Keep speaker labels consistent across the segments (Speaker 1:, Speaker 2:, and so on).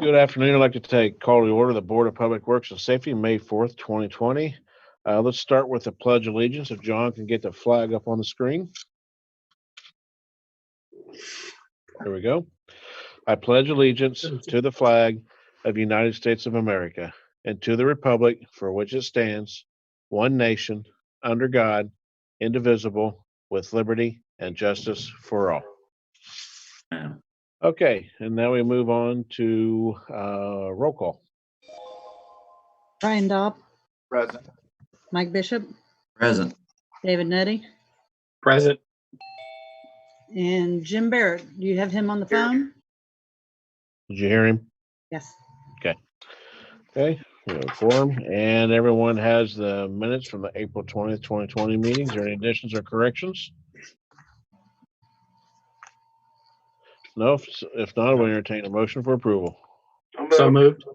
Speaker 1: Good afternoon. I'd like to call to order the Board of Public Works and Safety, May 4th, 2020. Let's start with the Pledge of Allegiance. If John can get the flag up on the screen. There we go. I pledge allegiance to the flag of the United States of America and to the republic for which it stands, one nation, under God, indivisible, with liberty and justice for all. Okay, and now we move on to roll call.
Speaker 2: Brian Daub,
Speaker 3: Present.
Speaker 2: Mike Bishop,
Speaker 3: Present.
Speaker 2: David Nutty,
Speaker 4: Present.
Speaker 2: and Jim Barrett. Do you have him on the phone?
Speaker 1: Did you hear him?
Speaker 2: Yes.
Speaker 1: Okay, we have a quorum, and everyone has the minutes from the April 20th, 2020 meetings. Are there any additions or corrections? No, if not, we'll entertain a motion for approval.
Speaker 4: So moved.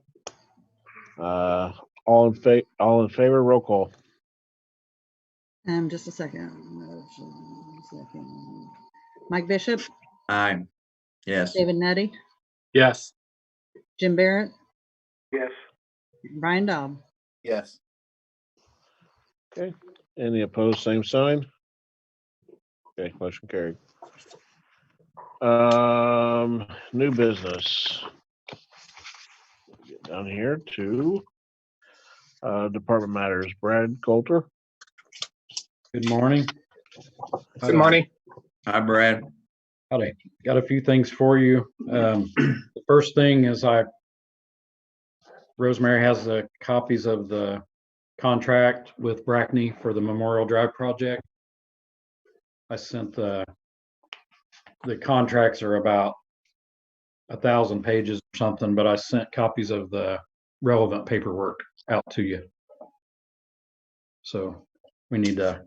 Speaker 1: All in favor, roll call.
Speaker 2: Just a second. Mike Bishop,
Speaker 3: Aye. Yes.
Speaker 2: David Nutty,
Speaker 4: Yes.
Speaker 2: Jim Barrett,
Speaker 4: Yes.
Speaker 2: Brian Daub.
Speaker 3: Yes.
Speaker 1: Okay, any opposed, same sign. Okay, motion carried. New business. Get down here to department matters. Brad Coulter.
Speaker 5: Good morning.
Speaker 4: Good morning.
Speaker 3: Hi, Brad.
Speaker 5: Howdy. Got a few things for you. The first thing is Rosemary has the copies of the contract with Brackney for the Memorial Drive project. I sent the contracts are about 1,000 pages or something, but I sent copies of the relevant paperwork out to you. So we need to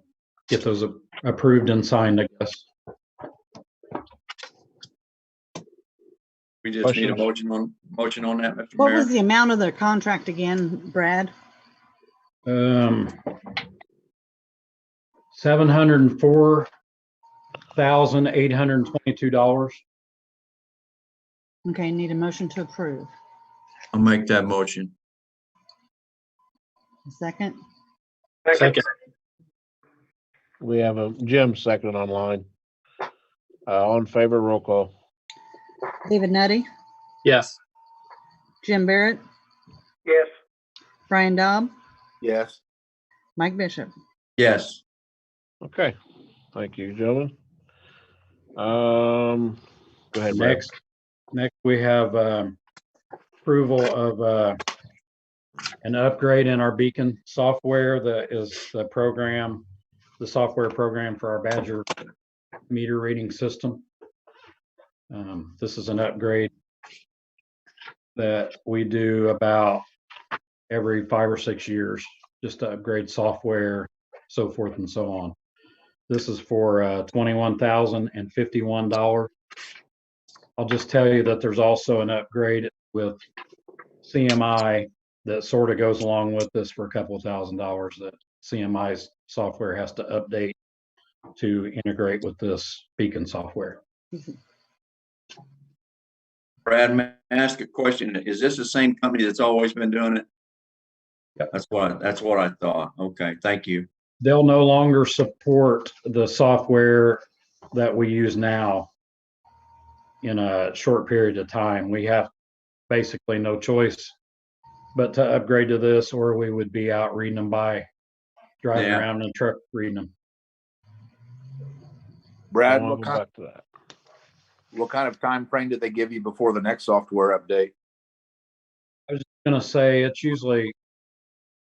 Speaker 5: get those approved and signed, I guess.
Speaker 3: We just need a
Speaker 1: Questions?
Speaker 3: motion on that, Mr.
Speaker 2: What was
Speaker 3: Mayor.
Speaker 2: the amount of the contract again, Brad?
Speaker 5: $704,822.
Speaker 2: Okay, need a motion to approve.
Speaker 3: I'll make that motion.
Speaker 2: A second?
Speaker 4: Second.
Speaker 1: We have a Jim second online. All in favor, roll call.
Speaker 2: David Nutty,
Speaker 4: Yes.
Speaker 2: Jim Barrett,
Speaker 4: Yes.
Speaker 2: Brian Daub,
Speaker 3: Yes.
Speaker 2: Mike Bishop.
Speaker 3: Yes.
Speaker 1: Okay, thank you, gentlemen. Go ahead, Brad.
Speaker 5: Next we have approval of an upgrade in our Beacon software. That is the software program for our Badger meter reading system. This is an upgrade that we do about every 5 or 6 years, just to upgrade software, so forth and so on. This is for $21,051. I'll just tell you that there's also an upgrade with CMI that sort of goes along with this for a couple of $1,000s that CMI's software has to update to integrate with this Beacon software.
Speaker 3: Brad, may I ask a question? Is this the same company that's always been doing it?
Speaker 5: Yep.
Speaker 3: That's what I thought. Okay, thank you.
Speaker 5: They'll no longer support the software that we use now in a short period of time. We have basically no choice but to upgrade to this, or we would be out reading them driving
Speaker 3: Yeah.
Speaker 5: around in a truck reading them.
Speaker 6: Brad,
Speaker 1: I'll
Speaker 6: what
Speaker 1: go
Speaker 6: kind,
Speaker 1: back to that.
Speaker 6: what kind of time frame did they give you before the next software update?
Speaker 5: I was going to say it's usually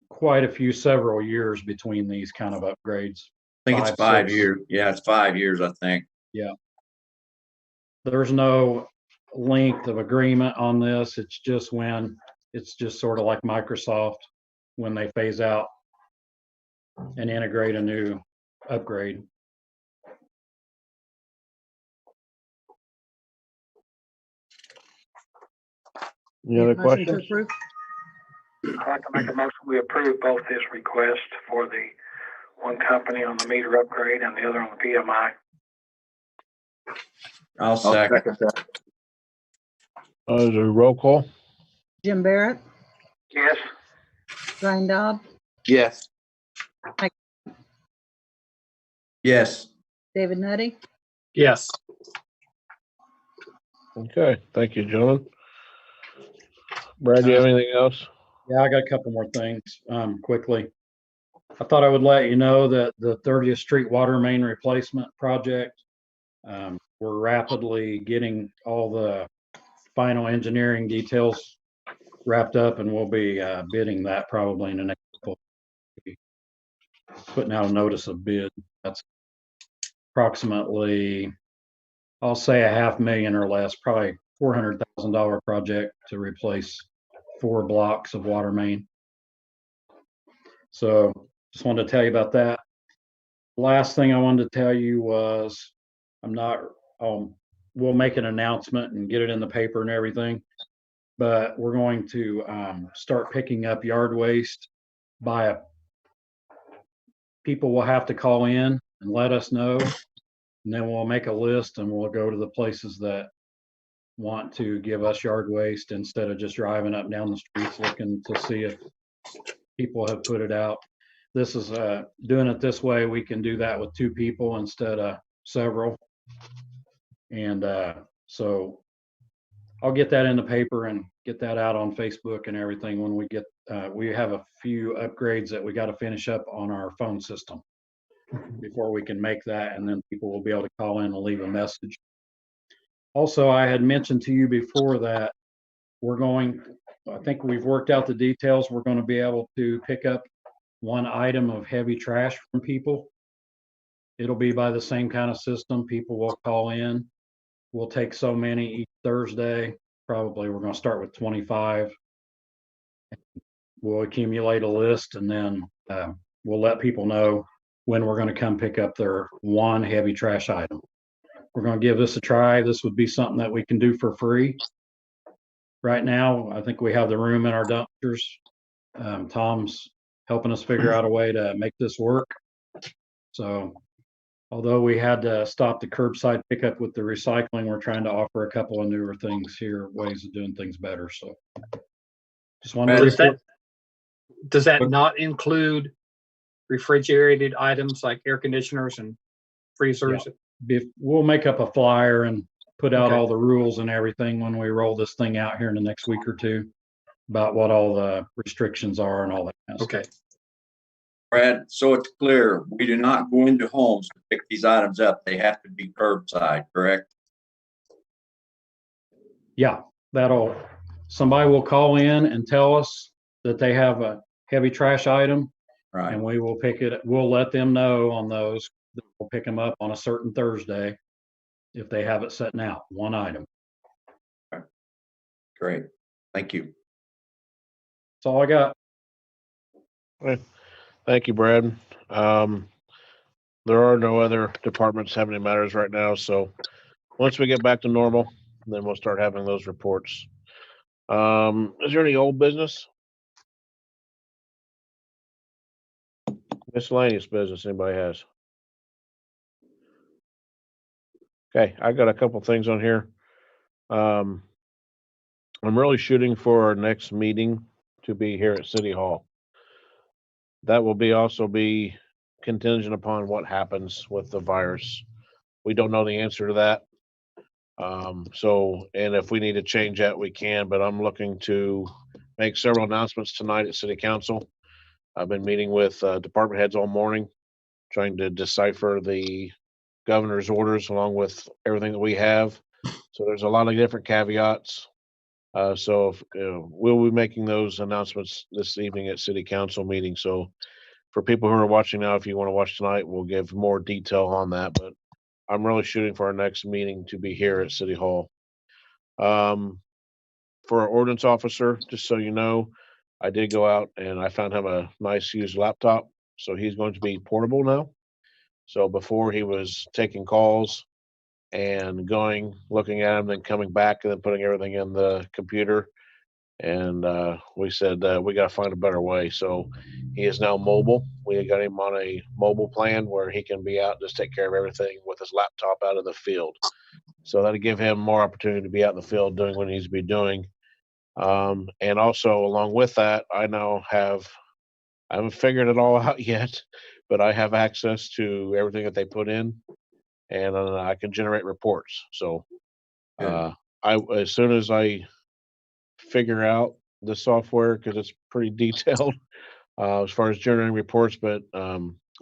Speaker 5: quite a few, several years between these kind of upgrades.
Speaker 3: I think it's 5 years. Yeah, it's 5 years, I think.
Speaker 5: There's no length of agreement on this. It's just sort of like Microsoft when they phase out and integrate a new upgrade.
Speaker 1: Any other
Speaker 2: Motion to
Speaker 1: questions?
Speaker 2: approve?
Speaker 4: I'd like to make a motion, we approve both this request for the one company on the meter upgrade and the other on the PMI.
Speaker 3: I'll
Speaker 6: I'll
Speaker 3: second.
Speaker 6: second that.
Speaker 1: Is there a roll call?
Speaker 2: Jim Barrett,
Speaker 4: Yes.
Speaker 2: Brian Dobb,
Speaker 6: Yes.
Speaker 3: Yes.
Speaker 2: David Nutty,
Speaker 7: Yes.
Speaker 1: Okay, thank you, gentlemen. Brad, do you have anything else?
Speaker 5: Yeah, I got a couple more things, quickly. I thought I would let you know that the 30th Street water main replacement project, we're rapidly getting all the final engineering details wrapped up, and we'll be bidding that probably in the next couple. Putting out a notice of bid. That's approximately, I'll say $500,000 or less, probably $400,000 project to replace 4 blocks of water main. So just wanted to tell you about that. Last thing I wanted to tell you was we'll make an announcement and get it in the paper and everything, but we're going to start picking up yard waste people will have to call in and let us know, and then we'll make a list and we'll go to the places that want to give us yard waste instead of just driving up and down the streets looking to see if people have put it out. This is doing it this way. We can do that with 2 people instead of several. And so I'll get that in the paper and get that out on Facebook and everything when we get, we have a few upgrades that we got to finish up on our phone system before we can make that, and then people will be able to call in and leave a message. Also, I had mentioned to you before that I think we've worked out the details. We're going to be able to pick up 1 item of heavy trash from people. It'll be by the same kind of system. People will call in. We'll take so many each Thursday. Probably we're going to start with 25. We'll accumulate a list, and then we'll let people know when we're going to come pick up their 1 heavy trash item. We're going to give this a try. This would be something that we can do for free. Right now, I think we have the room in our dumpsters. Tom's helping us figure out a way to make this work. So although we had to stop the curbside pickup with the recycling, we're trying to offer a couple of newer things here, ways of doing things better. So just wanted to
Speaker 7: Does that not include refrigerated items like air conditioners and freezers?
Speaker 5: We'll make up a flyer and put out
Speaker 7: Okay.
Speaker 5: all the rules and everything when we roll this thing out here in the next week or 2 about what all the restrictions are and all that kind of
Speaker 7: Okay.
Speaker 5: stuff.
Speaker 3: Brad, so it's clear, we do not go into homes to pick these items up. They have to be curbside, correct?
Speaker 5: Yeah, somebody will call in and tell us that they have a heavy trash item,
Speaker 3: Right.
Speaker 5: and we will pick it. We'll let them know on those. We'll pick them up on a certain Thursday if they have it setting out, 1 item.
Speaker 3: Great. Thank you.
Speaker 5: That's all I got.
Speaker 1: Thank you, Brad. There are no other departments having any matters right now, so once we get back to normal, then we'll start having those reports. Is there any old business? Miscellaneous business anybody has? Okay, I got a couple things on here. I'm really shooting for our next meeting to be here at City Hall. That will also be contingent upon what happens with the virus. We don't know the answer to that. And if we need to change that, we can, but I'm looking to make several announcements tonight at City Council. I've been meeting with department heads all morning, trying to decipher the governor's orders along with everything that we have. So there's a lot of different caveats. We'll be making those announcements this evening at City Council meeting. So for people who are watching now, if you want to watch tonight, we'll give more detail on that. But I'm really shooting for our next meeting to be here at City Hall. For our ordinance officer, just so you know, I did go out and I found him a nice used laptop. So he's going to be portable now. So before he was taking calls and looking at them, then coming back and then putting everything in the computer. And we said we got to find a better way. So he is now mobile. We got him on a mobile plan where he can be out, just take care of everything with his laptop out of the field. So that'll give him more opportunity to be out in the field doing what he needs to be doing. And also along with that, I haven't figured it all out yet, but I have access to everything that they put in, and I can generate reports. So,
Speaker 3: Good.
Speaker 1: as soon as I figure out the software, because it's pretty detailed, as far as generating reports, but,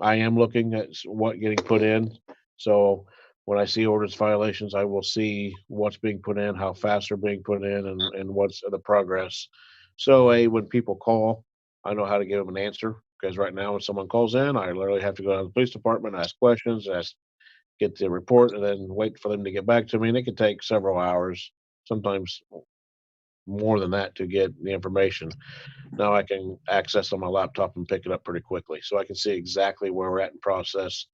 Speaker 1: I am looking at what getting put in. So when I see ordinance violations, I will see what's being put in, how fast they're being put in, and what's the progress. So, when people call, I know how to give them an answer, because right now when someone calls in, I literally have to go to the police department, ask questions, get the report, and then wait for them to get back to me, and it could take several hours, sometimes more than that to get the information. Now I can access on my laptop and pick it up pretty quickly, so I can see exactly where we're at in process.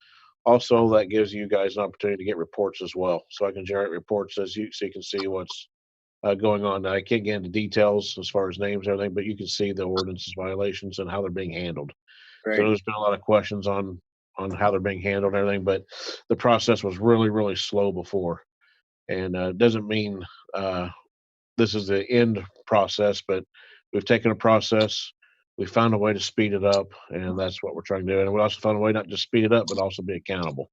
Speaker 1: Also, that gives you guys an opportunity to get reports as well, so I can generate reports so you can see what's going on. Now, I can't get into details as far as names and everything, but you can see the ordinances violations and how they're being handled. So
Speaker 3: Great.
Speaker 1: there's been a lot of questions on how they're being handled and everything, but the process was really slow before, and it doesn't mean this is the end process, but we've taken a process, we found a way to speed it up, and that's what we're trying to do. And we also found a way not just speed it up, but also be accountable.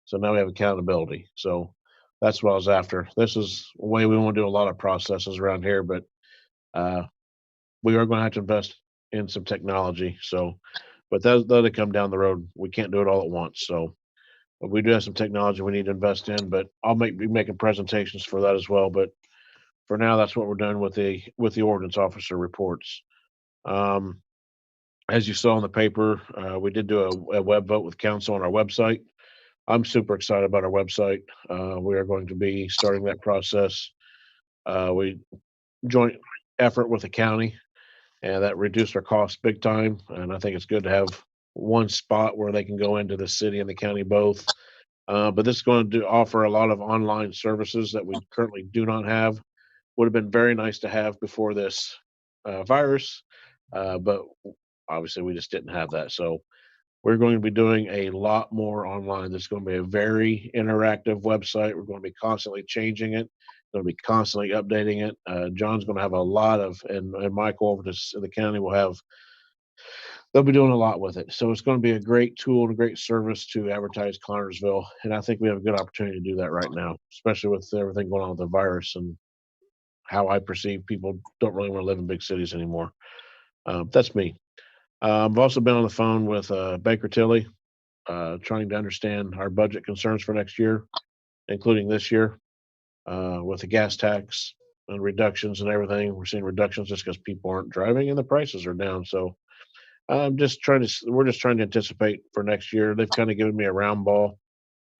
Speaker 1: So now we have accountability. So that's what I was after. This is a way we want to do a lot of processes around here, but uh, we are going to have to invest in some technology. So, but that'll come down the road. We can't do it all at once. So we do have some technology we need to invest in, but be making presentations for that as well. But for now, that's what we're doing with the ordinance officer reports. Um, as you saw in the paper, we did do a web vote with council on our website. I'm super excited about our website. We are going to be starting that process. We joint effort with the county, and that reduced our costs big time. And I think it's good to have one spot where they can go into the city and the county both. But this is going to offer a lot of online services that we currently do not have. Would have been very nice to have before this virus, but obviously we just didn't have that. So we're going to be doing a lot more online. This is going to be a very interactive website. We're going to be constantly changing it. Going to be constantly updating it. John's going to have a lot of, and Michael over to the county will have. They'll be doing a lot with it. So it's going to be a great tool and a great service to advertise Connersville. And I think we have a good opportunity to do that right now, especially with everything going on with the virus and how I perceive people don't really want to live in big cities anymore. That's me. I've also been on the phone with Baker Tilly, trying to understand our budget concerns for next year, including this year, with the gas tax and reductions and everything. We're seeing reductions just because people aren't driving and the prices are down. So we're just trying to anticipate for next year. They've kind of given me a round ball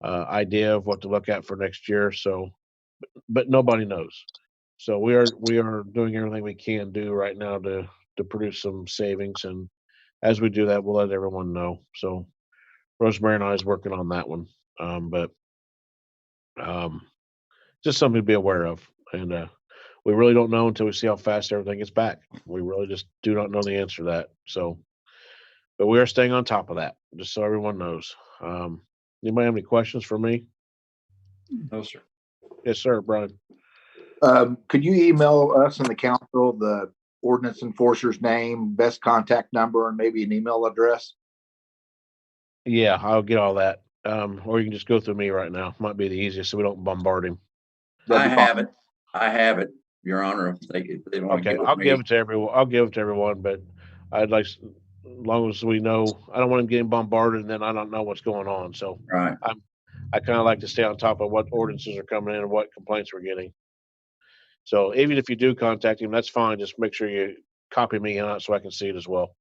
Speaker 1: idea of what to look at for next year. So, but nobody knows. So we are doing everything we can do right now to produce some savings, and as we do that, we'll let everyone know. So Rosemary and I is working on that one, but um, just something to be aware of, and we really don't know until we see how fast everything gets back. We really just do not know the answer to that. So, but we are staying on top of that, just so everyone knows. Anybody have any questions for me?
Speaker 3: No, sir.
Speaker 1: Yes, sir, Brian.
Speaker 6: Could you email us and the council the ordinance enforcer's name, best contact number, and maybe an email address?
Speaker 1: Yeah, I'll get all that. Or you can just go through me right now. Might be the easiest, so we don't bombard him.
Speaker 3: I have it. I have it, Your Honor. If they want to
Speaker 1: Okay,
Speaker 3: give
Speaker 1: I'll
Speaker 3: it
Speaker 1: give
Speaker 3: me.
Speaker 1: it to everyone. I'll give it to everyone, but I'd like, as long as we know, I don't want him getting bombarded and then I don't know what's going on. So
Speaker 3: Right.
Speaker 1: I kind of like to stay on top of what ordinances are coming in and what complaints we're getting. So even if you do contact him, that's fine. Just make sure you copy me on it so I can see it as well.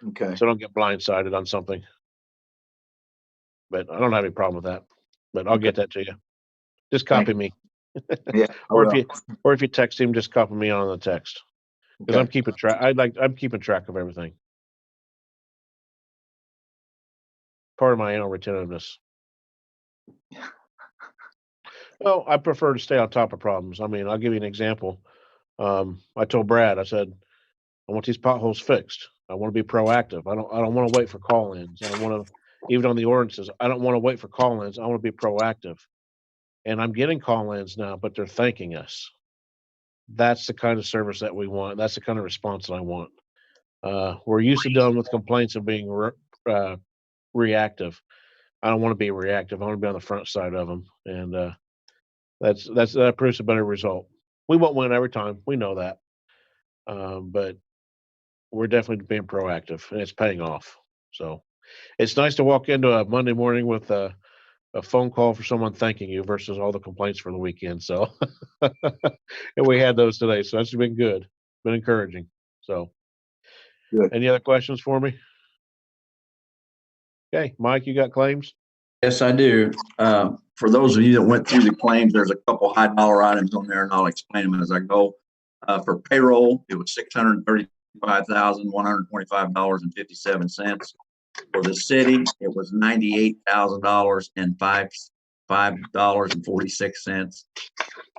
Speaker 6: Okay.
Speaker 1: So don't get blindsided on something. But I don't have any problem with that. But I'll get that to you. Just copy me.
Speaker 6: Yeah.
Speaker 1: Or if you text him, just copy me on the text. Because
Speaker 6: Okay.
Speaker 1: I'm keeping track. I'm keeping track of everything. Part of my anal retentiveness. Well, I prefer to stay on top of problems. I mean, I'll give you an example. I told Brad, I said, I want these potholes fixed. I want to be proactive. I don't want to wait for call-ins. I don't want to, even on the ordinances, I don't want to wait for call-ins. I want to be proactive. And I'm getting call-ins now, but they're thanking us. that's the kind of service that we want. That's the kind of response that I want. We're used to dealing with complaints of being reactive. I don't want to be reactive. I want to be on the front side of them, and that proves a better result. We won't win every time. We know that, but we're definitely being proactive, and it's paying off. So it's nice to walk into a Monday morning with a phone call for someone thanking you versus all the complaints for the weekend. So, and we had those today, so that's been good, been encouraging. So,
Speaker 6: Good.
Speaker 1: any other questions for me? Okay, Mike, you got claims?
Speaker 3: Yes, I do. For those of you that went through the claims, there's a couple high dollar items on there and I'll explain them as I go. For payroll, it was $635,125.57. For the city, it was $98,000 and $5.46.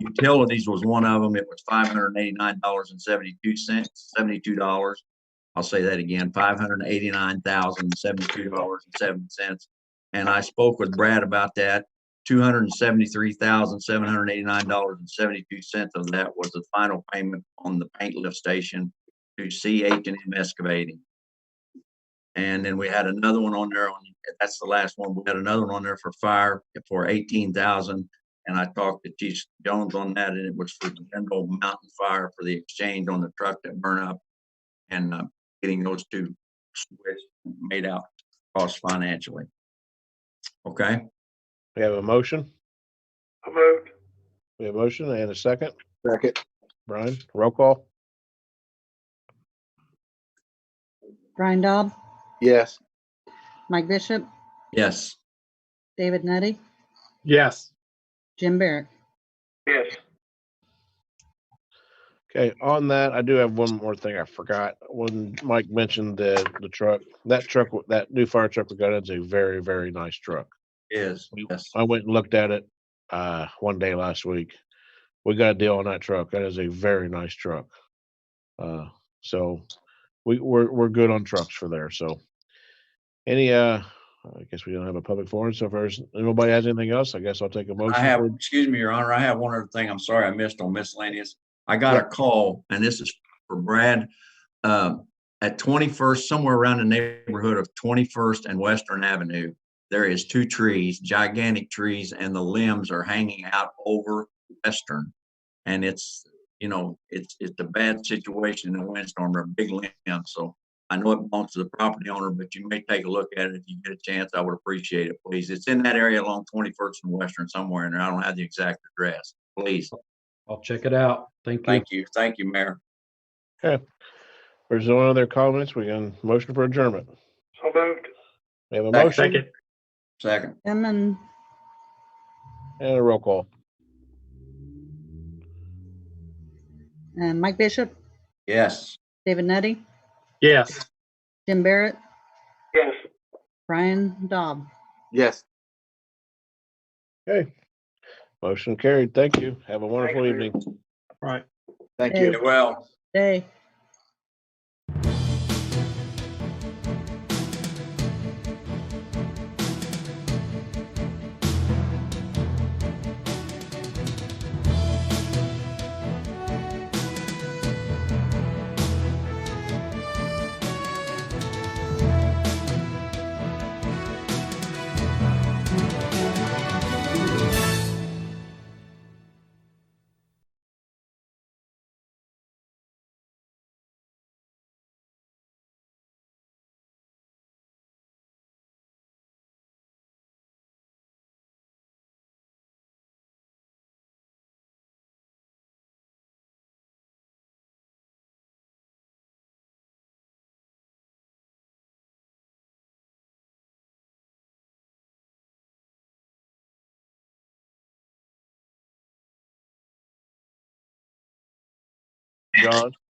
Speaker 3: Utilities was one of them. It was $589.72. I'll say that again, $589,072.07. And I spoke with Brad about that. $273,789.72 of that was the final payment on the paint lift station to CH&M Excavating. And then we had another one on there. That's the last one. We had another one on there for fire for $18,000. And I talked to Chief Jones on that, and it was for the general mountain fire for the exchange on the truck that burned up, and getting those two switched, made out cost financially. Okay.
Speaker 1: We have a motion.
Speaker 4: So moved.
Speaker 1: We have a motion and a second.
Speaker 6: Second.
Speaker 1: Brian, roll call.
Speaker 2: Brian Daub,
Speaker 6: Yes.
Speaker 2: Mike Bishop,
Speaker 3: Yes.
Speaker 2: David Nutty,
Speaker 7: Yes.
Speaker 2: Jim Barrett.
Speaker 4: Yes.
Speaker 1: Okay, on that, I do have one more thing I forgot. When Mike mentioned the truck, that new fire truck we got is a very, very nice truck.
Speaker 3: Yes.
Speaker 1: I went and looked at it one day last week. We got a deal on that truck. That is a very nice truck. So we're good on trucks for there. So I guess we don't have a public forum. So if nobody has anything else, I guess I'll take a motion.
Speaker 3: Excuse me, Your Honor, I have one other thing. I'm sorry I missed on miscellaneous. I got a call, and this is for Brad, at 21st, somewhere around the neighborhood of 21st and Western Avenue. There is two trees, gigantic trees, and the limbs are hanging out over Western. And it's a bad situation in a windstorm. They're a big limb. So I know it belongs to the property owner, but you may take a look at it if you get a chance. I would appreciate it, please. It's in that area along 21st and Western somewhere in there. I don't have the exact address. Please.
Speaker 5: I'll check it out. Thank you.
Speaker 3: Thank you. Thank you, Mayor.
Speaker 1: Okay. There's no other comments. We can motion for adjournment.
Speaker 4: So moved.
Speaker 1: We have a motion
Speaker 7: Second.
Speaker 3: Second.
Speaker 2: Jim and
Speaker 1: and a roll call.
Speaker 2: Mike Bishop,
Speaker 3: Yes.
Speaker 2: David Nutty,
Speaker 7: Yes.
Speaker 2: Jim Barrett,
Speaker 4: Yes.
Speaker 2: Brian Daub.
Speaker 6: Yes.
Speaker 1: Okay. Motion carried. Thank you. Have a wonderful
Speaker 4: you.
Speaker 1: evening.
Speaker 7: Right.
Speaker 6: Thank
Speaker 2: Hey.
Speaker 6: you.
Speaker 3: Well.
Speaker 2: Day.
Speaker 1: John?